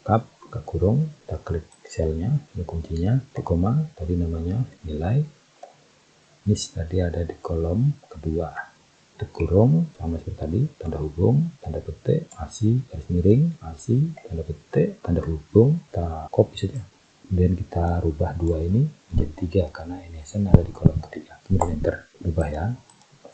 lookup buka kurung, kita klik selnya, ini kuncinya, titik koma, tadi namanya nilai. Ini tadi ada di kolom kedua, titik kurung sama seperti tadi, tanda hubung, tanda petik, spasi, garis miring, spasi, tanda petik, tanda hubung, kita copy saja. Kemudian kita rubah dua ini menjadi 3 karena NSN ada di kolom ketiga. Kemudian enter, berubah ya.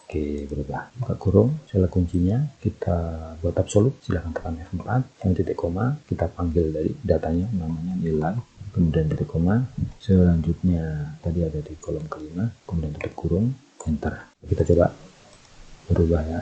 Oke, berubah. Buka kurung, sel kuncinya kita buat absolut, silahkan tekan F4, yang titik koma, kita panggil dari datanya namanya nilai, kemudian titik koma, selanjutnya tadi ada di kolom kelima, kemudian tutup kurung, enter. Kita coba berubah ya.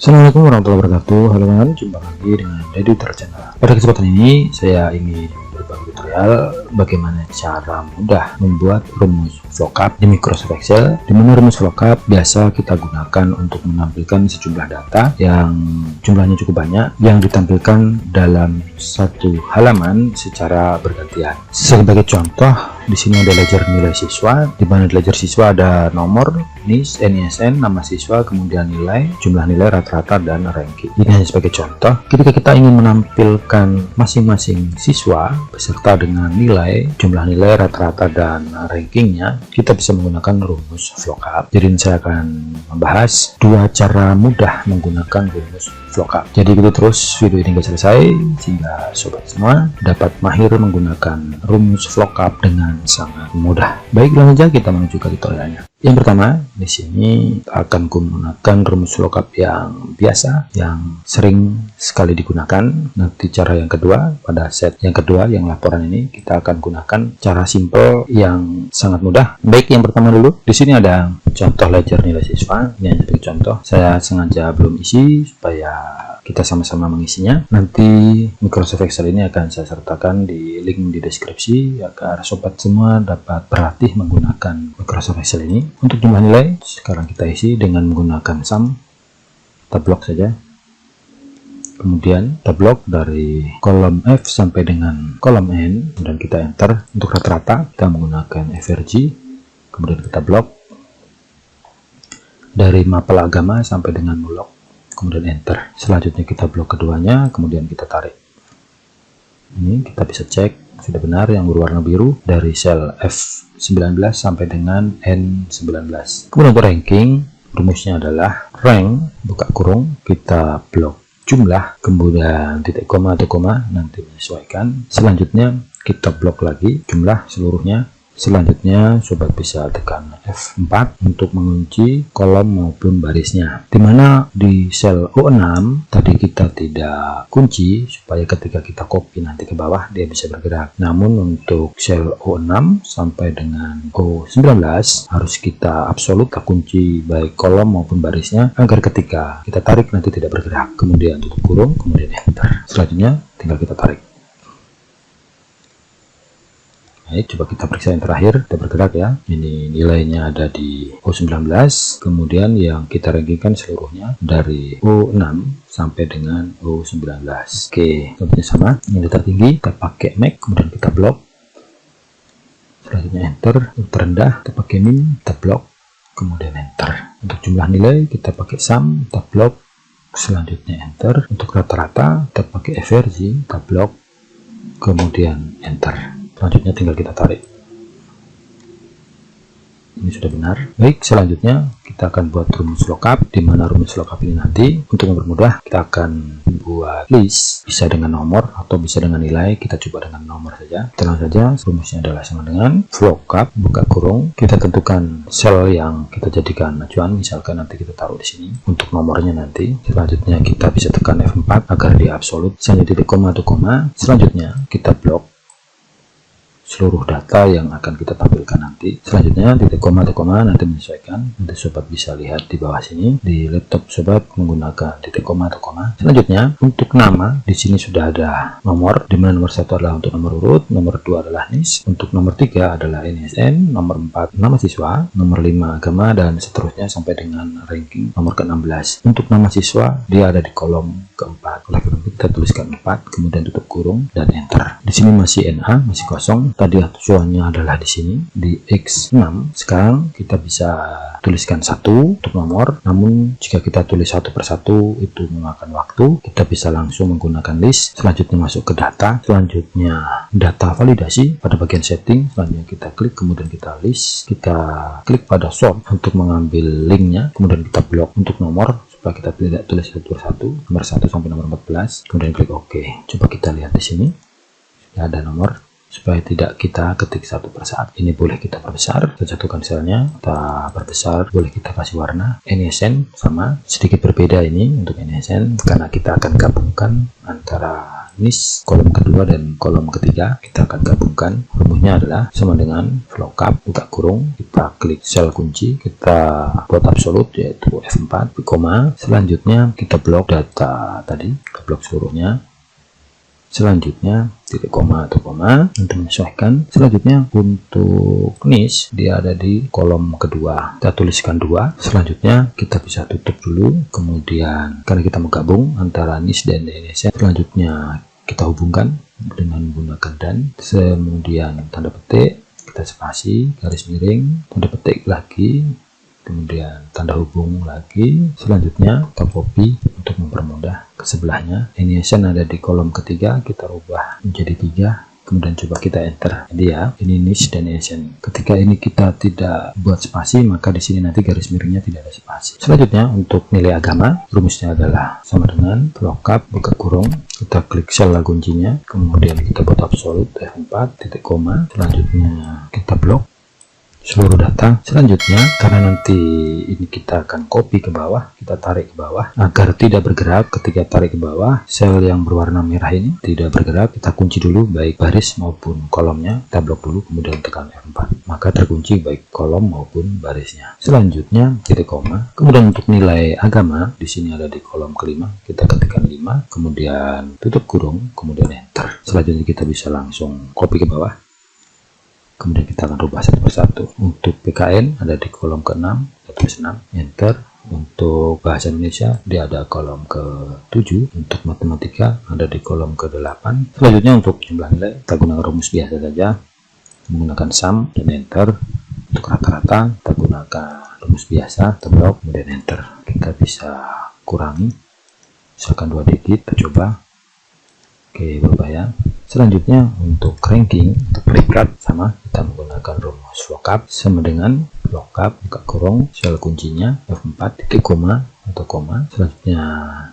Assalamualaikum warahmatullahi wabarakatuh. Halo teman-teman, jumpa lagi dengan Deddy Channel. Pada kesempatan ini saya ingin berbagi tutorial bagaimana cara mudah membuat rumus VLOOKUP di Microsoft Excel, di mana rumus VLOOKUP biasa kita gunakan untuk menampilkan sejumlah data yang jumlahnya cukup banyak yang ditampilkan dalam satu halaman secara bergantian. Sebagai contoh, di sini ada ledger nilai siswa, di mana di ledger siswa ada nomor, NIS, NISN, nama siswa, kemudian nilai, jumlah nilai, rata-rata, dan ranking. Ini hanya sebagai contoh. Ketika kita ingin menampilkan masing-masing siswa beserta dengan nilai, jumlah nilai, rata-rata, dan rankingnya, kita bisa menggunakan rumus VLOOKUP. Jadi saya akan membahas dua cara mudah menggunakan rumus VLOOKUP. Jadi itu terus video ini hingga selesai sehingga sobat semua dapat mahir menggunakan rumus VLOOKUP dengan sangat mudah. Baik, langsung saja kita menuju ke tutorialnya. Yang pertama, di sini akan menggunakan rumus VLOOKUP yang biasa, yang sering sekali digunakan. Nanti cara yang kedua, pada set yang kedua, yang laporan ini, kita akan gunakan cara simple yang sangat mudah. Baik, yang pertama dulu, di sini ada contoh ledger nilai siswa. Ini hanya sebagai contoh. Saya sengaja belum isi supaya kita sama-sama mengisinya. Nanti Microsoft Excel ini akan saya sertakan di link di deskripsi agar sobat semua dapat berlatih menggunakan Microsoft Excel ini. Untuk jumlah nilai sekarang kita isi dengan menggunakan sum. Kita blok saja. Kemudian kita blok dari kolom F sampai dengan kolom N, dan kita enter. Untuk rata-rata kita menggunakan FRG, kemudian kita blok dari mapel agama sampai dengan mulok, kemudian enter. Selanjutnya kita blok keduanya, kemudian kita tarik. Ini kita bisa cek sudah benar yang berwarna biru dari sel F19 sampai dengan N19. Kemudian untuk ranking, rumusnya adalah rank, buka kurung, kita blok jumlah, kemudian titik koma atau koma, nanti menyesuaikan. Selanjutnya kita blok lagi jumlah seluruhnya. Selanjutnya sobat bisa tekan F4 untuk mengunci kolom maupun barisnya, dimana di sel O6 tadi kita tidak kunci supaya ketika kita copy nanti ke bawah dia bisa bergerak. Namun untuk sel O6 sampai dengan O19 harus kita absolut, kita kunci baik kolom maupun barisnya agar ketika kita tarik nanti tidak bergerak. Kemudian tutup kurung, kemudian enter. Selanjutnya tinggal kita tarik. Baik, coba kita periksa yang terakhir, kita bergerak ya. Ini nilainya ada di O19, kemudian yang kita rankingkan seluruhnya dari O6 sampai dengan O19. Oke, contohnya sama. Yang tertinggi kita pakai Max, kemudian kita blok. Selanjutnya enter. Untuk terendah kita pakai min, kita blok, kemudian enter. Untuk jumlah nilai kita pakai sum, kita blok, selanjutnya enter. Untuk rata-rata kita pakai FRG, kita blok, kemudian enter. Selanjutnya tinggal kita tarik. Ini sudah benar. Baik, selanjutnya kita akan buat rumus VLOOKUP, di mana rumus VLOOKUP ini nanti untuk mempermudah kita akan buat list, bisa dengan nomor atau bisa dengan nilai. Kita coba dengan nomor saja. Tenang saja, rumusnya adalah sama dengan VLOOKUP, buka kurung, kita tentukan sel yang kita jadikan acuan, misalkan nanti kita taruh di sini untuk nomornya nanti. Selanjutnya kita bisa tekan F4 agar dia absolut. Selanjutnya titik koma atau koma. Selanjutnya kita blok. seluruh data yang akan kita tampilkan nanti. Selanjutnya titik koma atau koma nanti menyesuaikan. Nanti sobat bisa lihat di bawah sini di laptop sobat menggunakan titik koma atau koma. Selanjutnya untuk nama di sini sudah ada nomor, di mana nomor 1 adalah untuk nomor urut, nomor 2 adalah NIS, untuk nomor 3 adalah NISN, nomor 4 nama siswa, nomor 5 agama, dan seterusnya sampai dengan ranking nomor ke-16. Untuk nama siswa dia ada di kolom keempat. Oleh karena itu kita tuliskan 4, kemudian tutup kurung dan enter. Di sini masih NA, masih kosong. Tadi tujuannya adalah di sini di X6. Sekarang kita bisa tuliskan 1 untuk nomor. Namun jika kita tulis satu persatu itu memakan waktu. Kita bisa langsung menggunakan list. Selanjutnya masuk ke data. Selanjutnya data validasi pada bagian setting. Selanjutnya kita klik, kemudian kita list. Kita klik pada sort untuk mengambil linknya. Kemudian kita blok untuk nomor supaya kita tidak tulis satu persatu, nomor 1 sampai nomor 14. Kemudian klik OK. Coba kita lihat di sini. Ada nomor, supaya tidak kita ketik satu persatu. Ini boleh kita perbesar, kita satukan selnya, kita perbesar, boleh kita kasih warna. NISN sama, sedikit berbeda ini untuk NISN karena kita akan gabungkan antara NIS kolom kedua dan kolom ketiga. Kita akan gabungkan. Rumusnya adalah sama dengan lookup buka kurung, kita klik sel kunci, kita buat absolut yaitu F4, koma. Selanjutnya kita blok data tadi, kita blok seluruhnya. Selanjutnya titik koma atau koma untuk menyesuaikan. Selanjutnya untuk NIS dia ada di kolom kedua, kita tuliskan 2. Selanjutnya kita bisa tutup dulu, kemudian karena kita menggabung antara NIS dan NISN, selanjutnya kita hubungkan dengan menggunakan dan, kemudian tanda petik, kita spasi, garis miring, tanda petik lagi, kemudian tanda hubung lagi. Selanjutnya kita copy untuk mempermudah ke sebelahnya. NISN ada di kolom ketiga, kita rubah menjadi 3, kemudian coba kita enter. Jadi ya, ini NIS dan NISN. Ketika ini kita tidak buat spasi, maka di sini nanti garis miringnya tidak ada spasi. Selanjutnya untuk nilai agama, rumusnya adalah sama dengan lookup buka kurung, kita klik sel kuncinya, kemudian kita buat absolut F4 titik koma. Selanjutnya kita blok seluruh data. Selanjutnya karena nanti ini kita akan copy ke bawah, kita tarik ke bawah agar tidak bergerak. Ketika tarik ke bawah, sel yang berwarna merah ini tidak bergerak, kita kunci dulu baik baris maupun kolomnya. Kita blok dulu, kemudian tekan F4, maka terkunci baik kolom maupun barisnya. Selanjutnya titik koma. Kemudian untuk nilai agama di sini ada di kolom kelima, kita ketikkan 5, kemudian tutup kurung, kemudian enter. Selanjutnya kita bisa langsung copy ke bawah, kemudian kita akan rubah satu persatu. Untuk PKN ada di kolom ke-6, kita tulis 6, enter. Untuk bahasa Indonesia dia ada kolom ke-7, untuk matematika ada di kolom ke-8. Selanjutnya untuk jumlah nilai kita gunakan rumus biasa saja, menggunakan sum dan enter. Untuk rata-rata kita gunakan rumus biasa, kita blok, kemudian enter. Kita bisa kurangi, misalkan 2 digit, kita coba. Oke, berubah ya. Selanjutnya untuk ranking, untuk peringkat sama, kita menggunakan rumus lookup sama dengan lookup buka kurung sel kuncinya F4 titik koma atau koma. Selanjutnya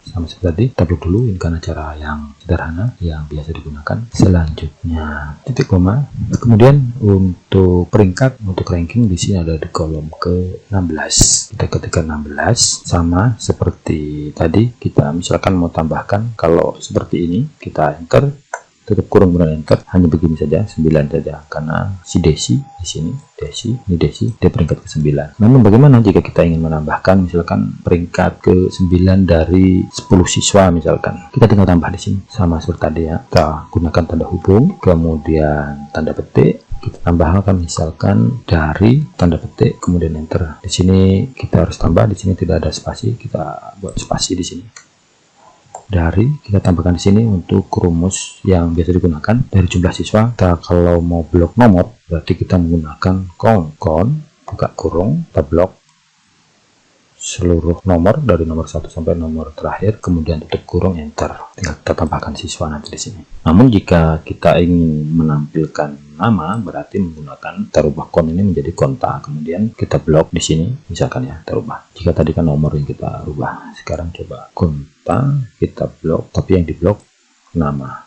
sama seperti tadi, kita blok dulu, ini karena cara yang sederhana yang biasa digunakan. Selanjutnya titik koma. Kemudian untuk peringkat, untuk ranking di sini ada di kolom ke-16. Kita ketikkan 16 sama seperti tadi. Kita misalkan mau tambahkan, kalau seperti ini kita enter, tutup kurung kemudian enter, hanya begini saja 9 saja karena si Desi di sini, ini Desi dia peringkat ke-9. Namun bagaimana jika kita ingin menambahkan misalkan peringkat ke-9 dari 10 siswa misalkan, kita tinggal tambah di sini sama seperti tadi ya. Kita gunakan tanda hubung, kemudian tanda petik, kita tambahkan misalkan dari tanda petik kemudian enter. Di sini kita harus tambah, di sini tidak ada spasi, kita buat spasi di sini. Dari kita tambahkan di sini untuk rumus yang biasa digunakan dari jumlah siswa. Kita kalau mau blok nomor berarti kita menggunakan kon buka kurung, kita blok seluruh nomor dari nomor 1 sampai nomor terakhir, kemudian tutup kurung enter. Tinggal kita tambahkan siswa nanti di sini. Namun jika kita ingin menampilkan nama berarti menggunakan, kita rubah kon ini menjadi konta, kemudian kita blok di sini misalkan ya, kita rubah. Jika tadi kan nomor yang kita rubah, sekarang coba konta kita blok, tapi yang diblok nama.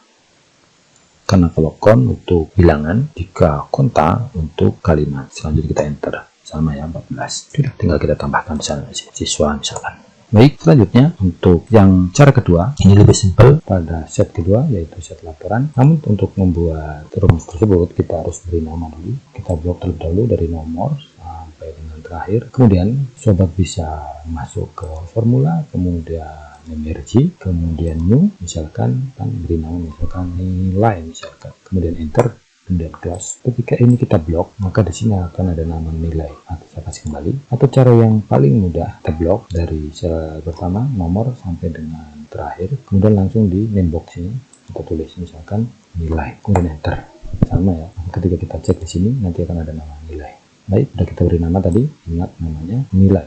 Karena kalau kon untuk bilangan, jika konta untuk kalimat. Selanjutnya kita enter sama ya 14. Sudah, tinggal kita tambahkan di sana siswa misalkan. Baik, selanjutnya untuk yang cara kedua, ini lebih simpel pada set kedua, yaitu set laporan. Namun untuk membuat rumus tersebut kita harus beri nama dulu. Kita blok terlebih dahulu dari nomor sampai dengan terakhir. Kemudian sobat bisa masuk ke formula, kemudian energi, kemudian new, misalkan kan beri nama misalkan nilai, misalkan, kemudian enter, kemudian close. Ketika ini kita blok, maka di sini akan ada nama nilai. Nanti saya kasih kembali. Atau cara yang paling mudah, kita blok dari sel pertama nomor sampai dengan terakhir, kemudian langsung di name box ini kita tulis misalkan nilai, kemudian enter. Sama ya. Ketika kita cek di sini nanti akan ada nama nilai. Baik, sudah kita beri nama tadi, ingat namanya nilai.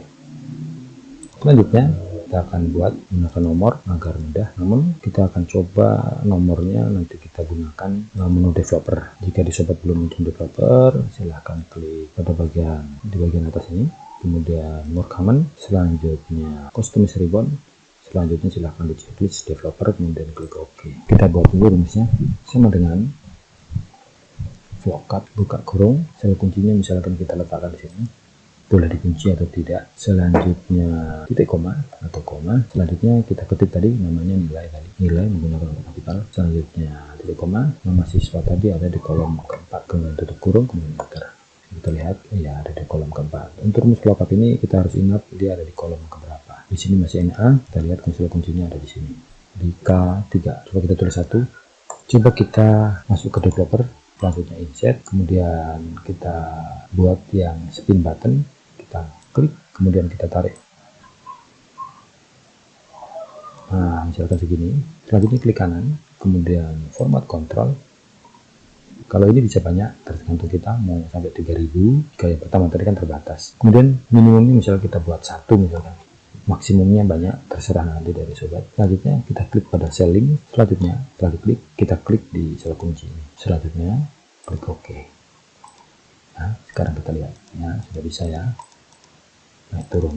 Selanjutnya kita akan buat menggunakan nomor agar mudah, namun kita akan coba nomornya nanti kita gunakan menu developer. Jika di sobat belum muncul developer, silahkan klik pada di bagian atas ini, kemudian more common, selanjutnya customize ribbon, selanjutnya silahkan di checklist developer, kemudian klik OK. Kita buat dulu rumusnya sama dengan lookup buka kurung, sel kuncinya misalkan kita letakkan di sini, boleh dikunci atau tidak. Selanjutnya titik koma atau koma, selanjutnya kita ketik tadi namanya nilai menggunakan huruf kapital. Selanjutnya titik koma, nama siswa tadi ada di kolom keempat, kemudian tutup kurung, kemudian enter. Kita lihat ya ada di kolom keempat. Untuk rumus lookup ini kita harus ingat dia ada di kolom keberapa. Di sini masih NA, kita lihat konsol kuncinya ada di sini di K3. Coba kita tulis 1. Coba kita masuk ke developer, selanjutnya insert, kemudian kita buat yang spin button, kita klik, kemudian kita tarik. Nah, misalkan segini. Selanjutnya klik kanan, kemudian format control. Kalau ini bisa banyak, tergantung kita mau sampai 3000. Jika yang pertama tadi kan terbatas. Kemudian minimumnya misalnya kita buat 1 misalkan. Maksimumnya banyak, terserah nanti dari sobat. Selanjutnya kita klik pada sel link. Selanjutnya setelah diklik, kita klik di sel kunci ini. Selanjutnya klik OK. Nah, sekarang kita lihat ya, sudah bisa ya. Naik turun.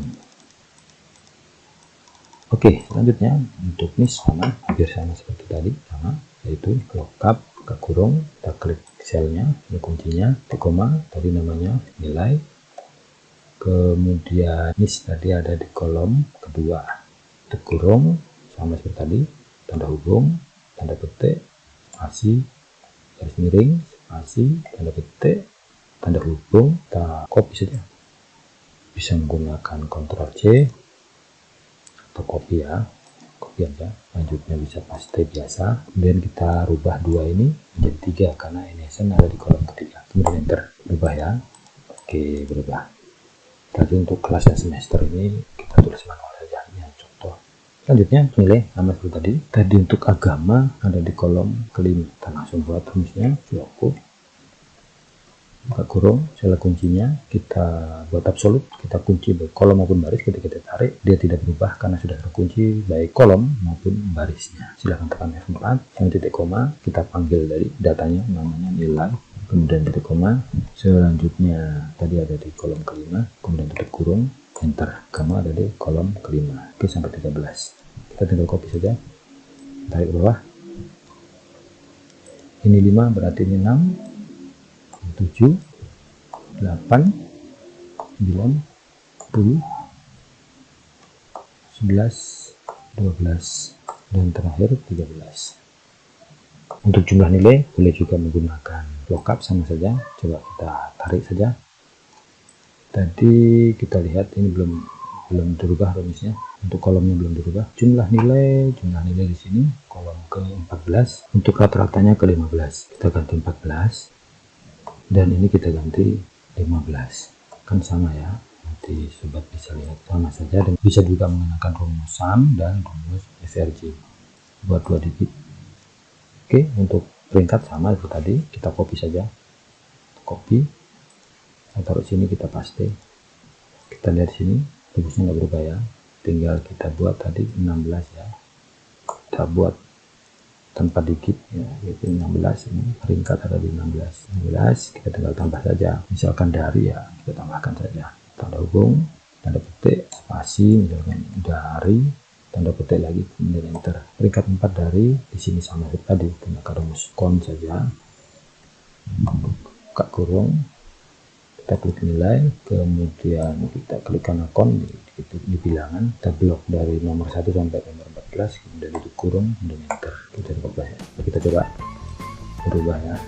Oke, selanjutnya untuk nis sama, hampir sama seperti tadi, sama, yaitu lookup buka kurung, kita klik selnya, ini kuncinya, titik koma, tadi namanya nilai, kemudian nis tadi ada di kolom kedua, tutup kurung, sama seperti tadi, tanda hubung, tanda petik, spasi, garis miring, spasi, tanda petik, tanda hubung, kita copy saja. Bisa menggunakan Ctrl C atau copy ya, copy aja. Selanjutnya bisa paste biasa, kemudian kita rubah 2 ini menjadi 3 karena NSN ada di kolom ketiga, kemudian enter, berubah ya. Oke, berubah. Tadi untuk kelas dan semester ini kita tulis manual saja, ini contoh. Selanjutnya nilai sama seperti tadi untuk agama ada di kolom kelima. Kita langsung buat rumusnya, cukup buka kurung, sel kuncinya kita buat absolut, kita kunci baik kolom maupun baris. Ketika kita tarik dia tidak berubah karena sudah terkunci baik kolom maupun barisnya. Silahkan tekan F4, yang titik koma kita panggil dari datanya namanya nilai, kemudian titik koma, selanjutnya tadi ada di kolom kelima, kemudian tutup kurung, enter, agama ada di kolom kelima. Oke, sampai 13 kita tinggal copy saja, tarik ke bawah, ini 5 berarti ini 6, 7, 8, 9, 10, ,11, 12, dan terakhir 13. Untuk jumlah nilai boleh juga menggunakan lookup sama saja. Coba kita tarik saja. Tadi kita lihat ini belum dirubah rumusnya. Untuk kolomnya belum dirubah. Jumlah nilai di sini kolom ke-14. Untuk rata-ratanya ke-15. Kita ganti 14. Dan ini kita ganti 15, kan sama ya. Nanti sobat bisa lihat sama saja, dan bisa juga menggunakan rumus sum dan rumus averaging buat 2 digit. Oke, untuk peringkat sama seperti tadi, kita copy saja, copy, kita taruh sini, kita paste. Kita lihat sini rumusnya nggak berubah ya, tinggal kita buat tadi 16 ya, kita buat tanpa digit ya, yaitu 16. Ini peringkat ada di 16, kita tinggal tambah saja, misalkan dari ya kita tambahkan saja tanda hubung, tanda petik, spasi, misalkan dari, tanda petik lagi, kemudian enter. Peringkat 4 dari di sini sama seperti tadi, gunakan rumus count saja, buka kurung, kita klik nilai, kemudian kita klikkan akun di bilangan, kita blok dari nomor 1 sampai nomor 14, kemudian itu kurung, dan enter. Kita coba berubah ya.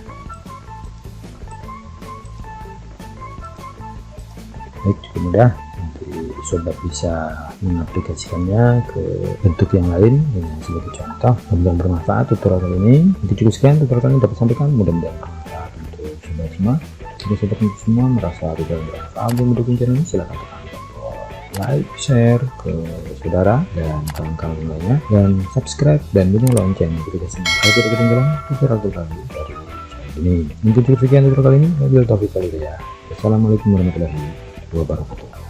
Baik, cukup mudah. Nanti sobat bisa mengaplikasikannya ke bentuk yang lain dengan sebagai contoh. Mudah-mudahan bermanfaat tutorial kali ini. Nanti cukup sekian tutorial kali ini dapat sampaikan, mudah-mudahan bermanfaat untuk sobat semua. Jika sobat semua merasa tutorial bermanfaat dan mendukung channel ini, silahkan tekan like, share ke saudara dan kawan-kawan lainnya, dan subscribe dan bunyi lonceng jika semua kalau tidak ketinggalan tutorial dari channel ini. Mungkin cukup sekian tutorial kali ini. Wabillahi taufiq wal hidayah. Wassalamualaikum warahmatullahi wabarakatuh.